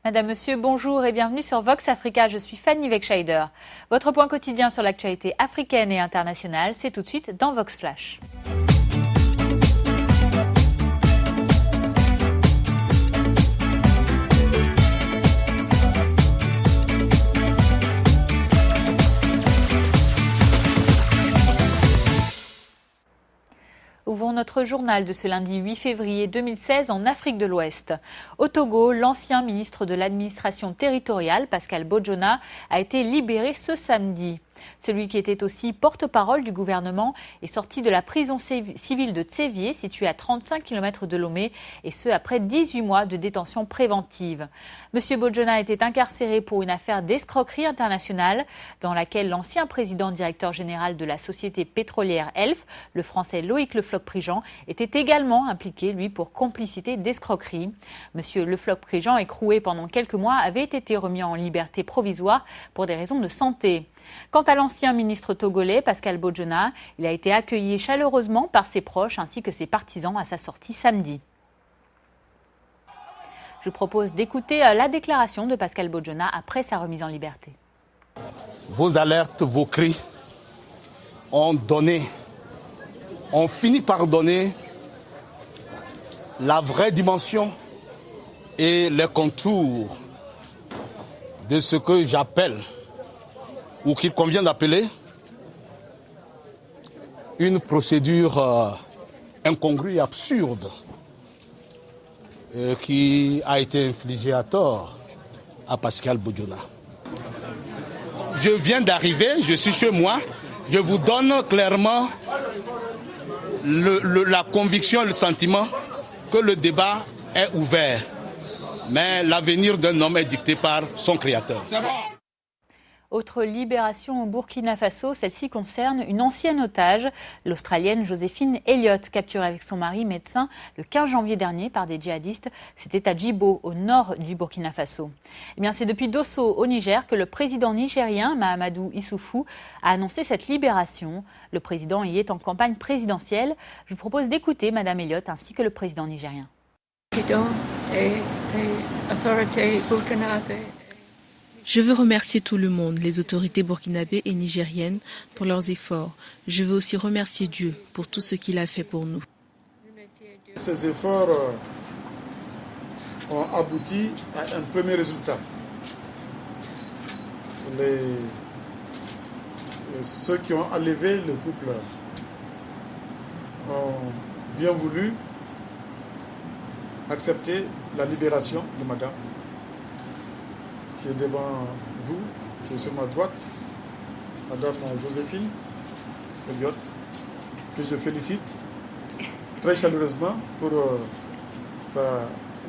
Madame, Monsieur, bonjour et bienvenue sur Vox Africa. Je suis Fanny Wegscheider. Votre point quotidien sur l'actualité africaine et internationale, c'est tout de suite dans Vox Flash. Ouvrons notre journal de ce lundi 8 février 2016 en Afrique de l'Ouest. Au Togo, l'ancien ministre de l'administration territoriale, Pascal Bojona, a été libéré ce samedi. Celui qui était aussi porte-parole du gouvernement est sorti de la prison civile de Tsévié, située à 35 km de Lomé, et ce après 18 mois de détention préventive. Monsieur Bojona était incarcéré pour une affaire d'escroquerie internationale dans laquelle l'ancien président directeur général de la société pétrolière Elf, le français Loïc Le Floch-Prigent, était également impliqué, lui, pour complicité d'escroquerie. Monsieur Le Floch-Prigent, écroué pendant quelques mois, avait été remis en liberté provisoire pour des raisons de santé. Quant à l'ancien ministre togolais, Pascal Bojona, il a été accueilli chaleureusement par ses proches ainsi que ses partisans à sa sortie samedi. Je vous propose d'écouter la déclaration de Pascal Bojona après sa remise en liberté. Vos alertes, vos cris ont fini par donner la vraie dimension et les contours de ce que j'appelle, ou qu'il convient d'appeler, une procédure incongrue et absurde qui a été infligée à tort à Pascal Bojona. Je viens d'arriver, je suis chez moi, je vous donne clairement la conviction et le sentiment que le débat est ouvert. Mais l'avenir d'un homme est dicté par son créateur. Autre libération au Burkina Faso, celle-ci concerne une ancienne otage, l'Australienne Joséphine Elliott, capturée avec son mari médecin le 15 janvier dernier par des djihadistes. C'était à Djibo, au nord du Burkina Faso. Eh bien, c'est depuis Dosso, au Niger, que le président nigérien Mahamadou Issoufou a annoncé cette libération. Le président y est en campagne présidentielle. Je vous propose d'écouter Madame Elliott ainsi que le président nigérien. Je veux remercier tout le monde, les autorités burkinabées et nigériennes, pour leurs efforts. Je veux aussi remercier Dieu pour tout ce qu'il a fait pour nous. Ces efforts ont abouti à un premier résultat. Ceux qui ont enlevé le couple ont bien voulu accepter la libération de madame, qui est devant vous, qui est sur ma droite, Madame Joséphine Elliott, que je félicite très chaleureusement pour sa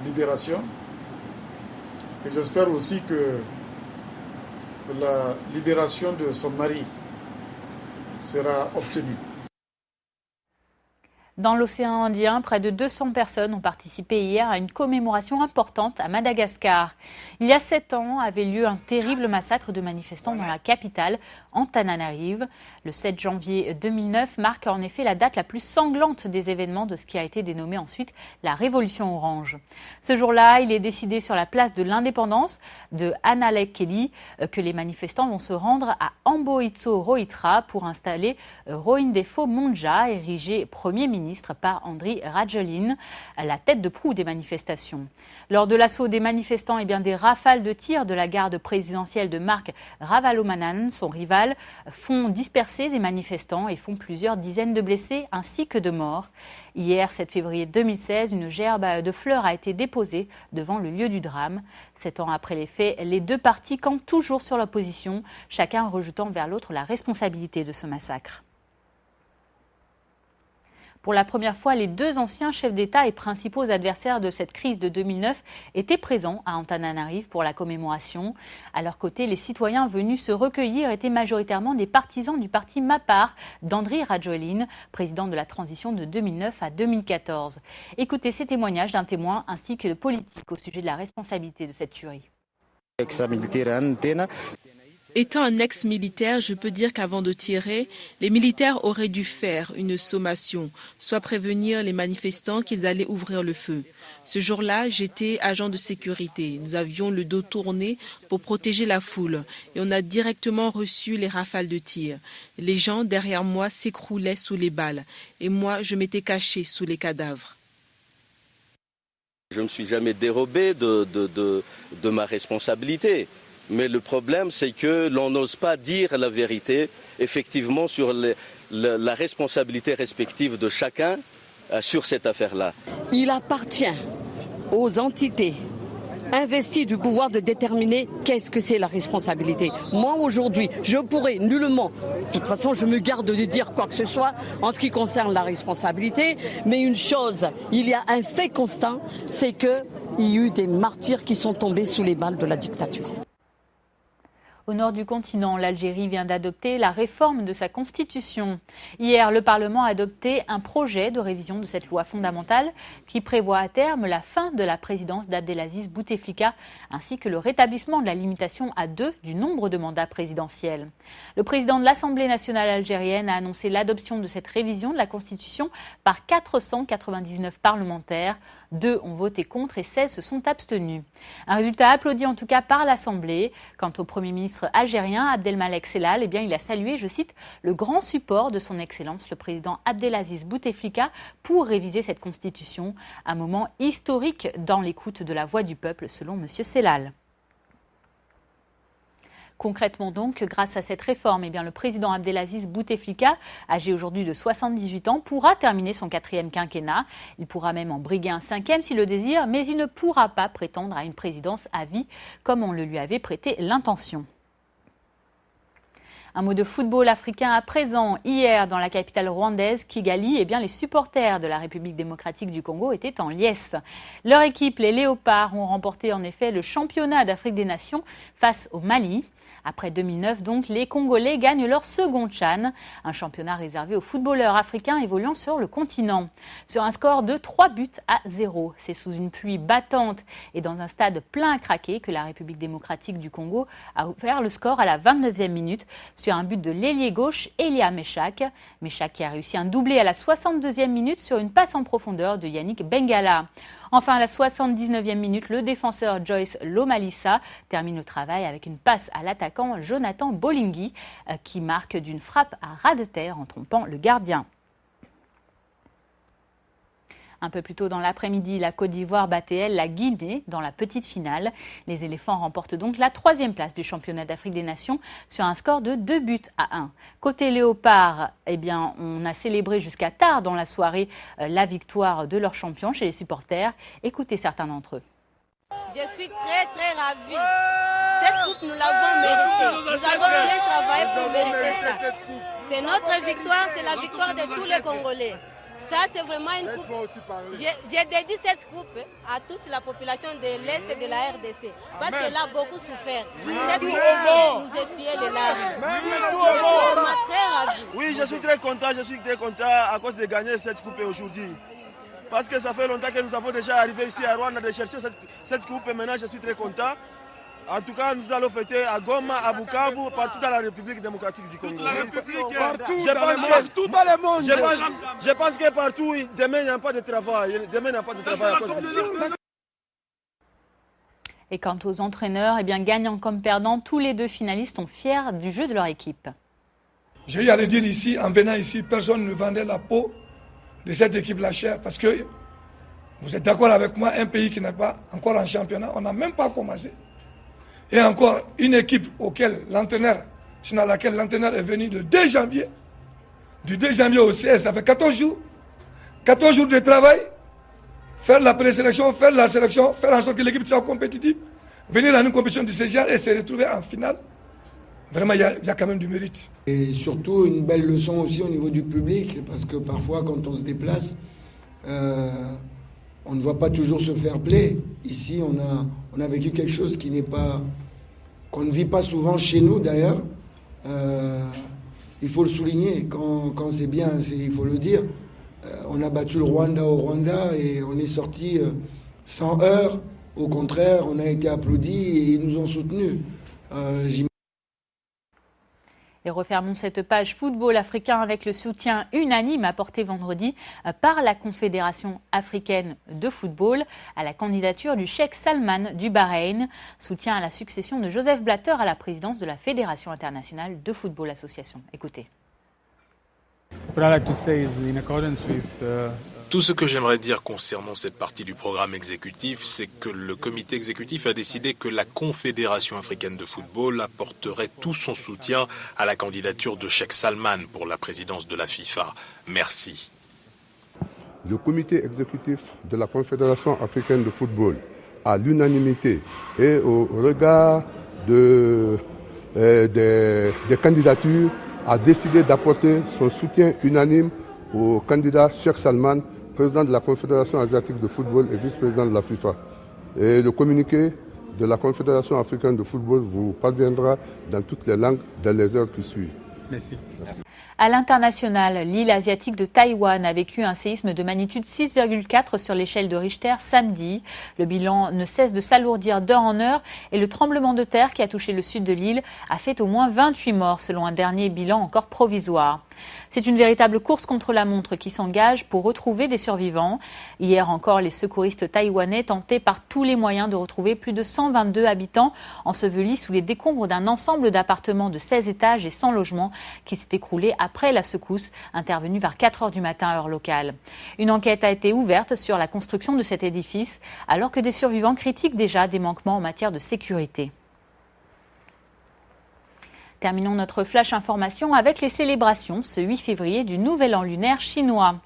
libération. Et j'espère aussi que la libération de son mari sera obtenue. Dans l'océan Indien, près de 200 personnes ont participé hier à une commémoration importante à Madagascar. Il y a 7 ans avait lieu un terrible massacre de manifestants dans la capitale, Antananarive. Le 7 janvier 2009 marque en effet la date la plus sanglante des événements de ce qui a été dénommé ensuite la Révolution orange. Ce jour-là, il est décidé sur la place de l'indépendance de Analekeli que les manifestants vont se rendre à Amboitso Rohitra pour installer Rohindefo Monja, érigé Premier ministre par Andry Rajoelina, à la tête de proue des manifestations. Lors de l'assaut des manifestants, des rafales de tirs de la garde présidentielle de Marc Ravalomanana, son rival, font disperser des manifestants et font plusieurs dizaines de blessés ainsi que de morts. Hier, 7 février 2016, une gerbe de fleurs a été déposée devant le lieu du drame. 7 ans après les faits, les deux partis campent toujours sur leur position, chacun rejetant vers l'autre la responsabilité de ce massacre. Pour la première fois, les deux anciens chefs d'État et principaux adversaires de cette crise de 2009 étaient présents à Antananarive pour la commémoration. À leur côté, les citoyens venus se recueillir étaient majoritairement des partisans du parti MAPAR d'Andry Rajoelina, président de la transition de 2009 à 2014. Écoutez ces témoignages d'un témoin ainsi que de politiques au sujet de la responsabilité de cette tuerie. Étant un ex-militaire, je peux dire qu'avant de tirer, les militaires auraient dû faire une sommation, soit prévenir les manifestants qu'ils allaient ouvrir le feu. Ce jour-là, j'étais agent de sécurité. Nous avions le dos tourné pour protéger la foule et on a directement reçu les rafales de tir. Les gens derrière moi s'écroulaient sous les balles et moi, je m'étais caché sous les cadavres. Je ne me suis jamais dérobé de ma responsabilité. Mais le problème, c'est que l'on n'ose pas dire la vérité, effectivement, sur la responsabilité respective de chacun sur cette affaire-là. Il appartient aux entités investies du pouvoir de déterminer qu'est-ce que c'est la responsabilité. Moi, aujourd'hui, je pourrais nullement, de toute façon, je me garde de dire quoi que ce soit en ce qui concerne la responsabilité, mais une chose, il y a un fait constant, c'est qu'il y a eu des martyrs qui sont tombés sous les balles de la dictature. Au nord du continent, l'Algérie vient d'adopter la réforme de sa constitution. Hier, le Parlement a adopté un projet de révision de cette loi fondamentale qui prévoit à terme la fin de la présidence d'Abdelaziz Bouteflika ainsi que le rétablissement de la limitation à 2 du nombre de mandats présidentiels. Le président de l'Assemblée nationale algérienne a annoncé l'adoption de cette révision de la constitution par 499 parlementaires. 2 ont voté contre et 16 se sont abstenus. Un résultat applaudi en tout cas par l'Assemblée. Quant au Premier ministre algérien Abdelmalek Sellal, eh bien, il a salué, je cite, le grand support de son Excellence le président Abdelaziz Bouteflika pour réviser cette constitution, un moment historique dans l'écoute de la voix du peuple, selon M. Sellal. Concrètement donc, grâce à cette réforme, eh bien, le président Abdelaziz Bouteflika, âgé aujourd'hui de 78 ans, pourra terminer son 4e quinquennat. Il pourra même en briguer un 5e s'il le désire, mais il ne pourra pas prétendre à une présidence à vie, comme on le lui avait prêté l'intention. Un mot de football africain à présent. Hier, dans la capitale rwandaise, Kigali, eh bien, les supporters de la République démocratique du Congo étaient en liesse. Leur équipe, les Léopards, ont remporté en effet le championnat d'Afrique des Nations face au Mali. Après 2009, donc, les Congolais gagnent leur second CHAN, un championnat réservé aux footballeurs africains évoluant sur le continent. Sur un score de 3-0. C'est sous une pluie battante et dans un stade plein à craquer que la République démocratique du Congo a ouvert le score à la 29e minute sur un but de l'ailier gauche Elia Meshak. Meshak qui a réussi un doublé à la 62e minute sur une passe en profondeur de Yannick Bengala. Enfin, à la 79e minute, le défenseur Joyce Lomalissa termine le travail avec une passe à l'attaquant Jonathan Bolingui qui marque d'une frappe à ras de terre en trompant le gardien. Un peu plus tôt dans l'après-midi, la Côte d'Ivoire battait elle la Guinée dans la petite finale. Les éléphants remportent donc la 3e place du championnat d'Afrique des Nations sur un score de 2-1. Côté léopard, eh bien, on a célébré jusqu'à tard dans la soirée la victoire de leur champion chez les supporters. Écoutez certains d'entre eux. Je suis très ravie. Cette coupe, nous l'avons méritée. Nous avons bien travaillé pour mériter ça. C'est notre victoire, c'est la victoire de tous les Congolais. Ça, c'est vraiment une coupe. J'ai dédié cette coupe à toute la population de l'Est et de la RDC. Parce qu'elle a beaucoup souffert. Cette coupe nous essuyait les larmes. Je suis vraiment très ravi. Oui, je suis très content à cause de gagner cette coupe aujourd'hui. Parce que ça fait longtemps que nous avons déjà arrivé ici à Rwanda de chercher cette coupe et maintenant je suis très content. En tout cas, nous allons fêter à Goma, à Bukavu, partout dans la République démocratique du Congo. Partout dans le monde. Je pense que partout, demain, il n'y a pas de travail. Et quant aux entraîneurs, eh bien, gagnants comme perdants, tous les 2 finalistes sont fiers du jeu de leur équipe. J'ai eu à le dire ici, en venant ici, personne ne vendait la peau de cette équipe-là chère. Parce que, vous êtes d'accord avec moi, un pays qui n'est pas encore en championnat, on n'a même pas commencé. Et encore, une équipe sur laquelle l'entraîneur est venu le 2 janvier. Du 2 janvier au 16, ça fait 14 jours. 14 jours de travail. Faire la présélection, faire la sélection, faire en sorte que l'équipe soit compétitive. Venir dans une compétition du CGR et se retrouver en finale. Vraiment, il y a quand même du mérite. Et surtout, une belle leçon aussi au niveau du public. Parce que parfois, quand on se déplace, on ne voit pas toujours ce fair play. Ici, on a vécu quelque chose qu'on ne vit pas souvent chez nous d'ailleurs. Il faut le souligner. Quand c'est bien, il faut le dire. On a battu le Rwanda au Rwanda et on est sorti sans heurts. Au contraire, on a été applaudis et ils nous ont soutenus. Et refermons cette page football africain avec le soutien unanime apporté vendredi par la Confédération africaine de football à la candidature du Cheikh Salman du Bahreïn. Soutien à la succession de Joseph Blatter à la présidence de la Fédération internationale de football association. Écoutez. Tout ce que j'aimerais dire concernant cette partie du programme exécutif, c'est que le comité exécutif a décidé que la Confédération africaine de football apporterait tout son soutien à la candidature de Cheikh Salman pour la présidence de la FIFA. Merci. Le comité exécutif de la Confédération africaine de football, à l'unanimité et au regard des candidatures, a décidé d'apporter son soutien unanime au candidat Cheikh Salman, président de la Confédération asiatique de football et vice-président de la FIFA. Et le communiqué de la Confédération africaine de football vous parviendra dans toutes les langues dans les heures qui suivent. Merci. À l'international, l'île asiatique de Taïwan a vécu un séisme de magnitude 6,4 sur l'échelle de Richter samedi. Le bilan ne cesse de s'alourdir d'heure en heure et le tremblement de terre qui a touché le sud de l'île a fait au moins 28 morts selon un dernier bilan encore provisoire. C'est une véritable course contre la montre qui s'engage pour retrouver des survivants. Hier encore, les secouristes taïwanais tentaient par tous les moyens de retrouver plus de 122 habitants ensevelis sous les décombres d'un ensemble d'appartements de 16 étages et 100 logements qui s'est écroulé après la secousse intervenue vers 4 heures du matin heure locale. Une enquête a été ouverte sur la construction de cet édifice alors que des survivants critiquent déjà des manquements en matière de sécurité. Terminons notre flash information avec les célébrations ce 8 février du Nouvel An lunaire chinois.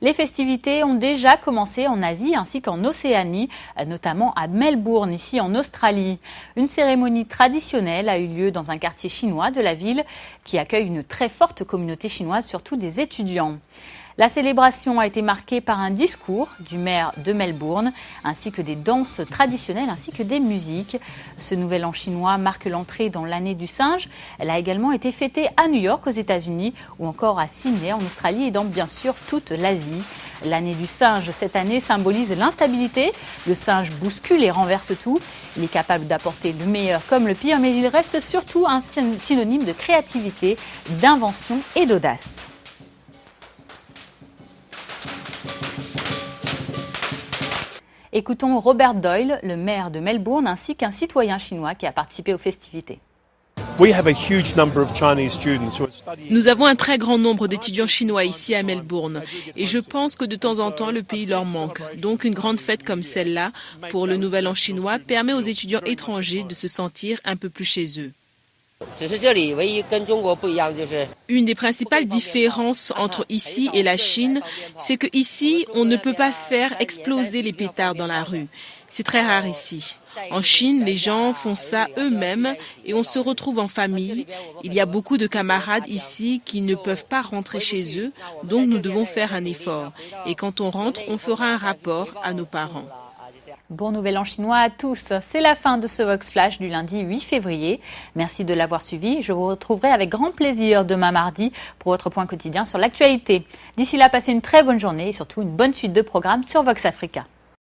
Les festivités ont déjà commencé en Asie ainsi qu'en Océanie, notamment à Melbourne, ici en Australie. Une cérémonie traditionnelle a eu lieu dans un quartier chinois de la ville qui accueille une très forte communauté chinoise, surtout des étudiants. La célébration a été marquée par un discours du maire de Melbourne, ainsi que des danses traditionnelles, ainsi que des musiques. Ce nouvel an chinois marque l'entrée dans l'année du singe. Elle a également été fêtée à New York, aux États-Unis, ou encore à Sydney, en Australie, et dans bien sûr toute l'Asie. L'année du singe, cette année, symbolise l'instabilité. Le singe bouscule et renverse tout. Il est capable d'apporter le meilleur comme le pire, mais il reste surtout un synonyme de créativité, d'invention et d'audace. Écoutons Robert Doyle, le maire de Melbourne, ainsi qu'un citoyen chinois qui a participé aux festivités. Nous avons un très grand nombre d'étudiants chinois ici à Melbourne et je pense que de temps en temps le pays leur manque. Donc une grande fête comme celle-là pour le Nouvel An chinois permet aux étudiants étrangers de se sentir un peu plus chez eux. Une des principales différences entre ici et la Chine, c'est que ici, on ne peut pas faire exploser les pétards dans la rue. C'est très rare ici. En Chine, les gens font ça eux-mêmes et on se retrouve en famille. Il y a beaucoup de camarades ici qui ne peuvent pas rentrer chez eux, donc nous devons faire un effort. Et quand on rentre, on fera un rapport à nos parents. Bon Nouvel An chinois à tous. C'est la fin de ce Vox Flash du lundi 8 février. Merci de l'avoir suivi. Je vous retrouverai avec grand plaisir demain mardi pour votre point quotidien sur l'actualité. D'ici là, passez une très bonne journée et surtout une bonne suite de programmes sur Vox Africa.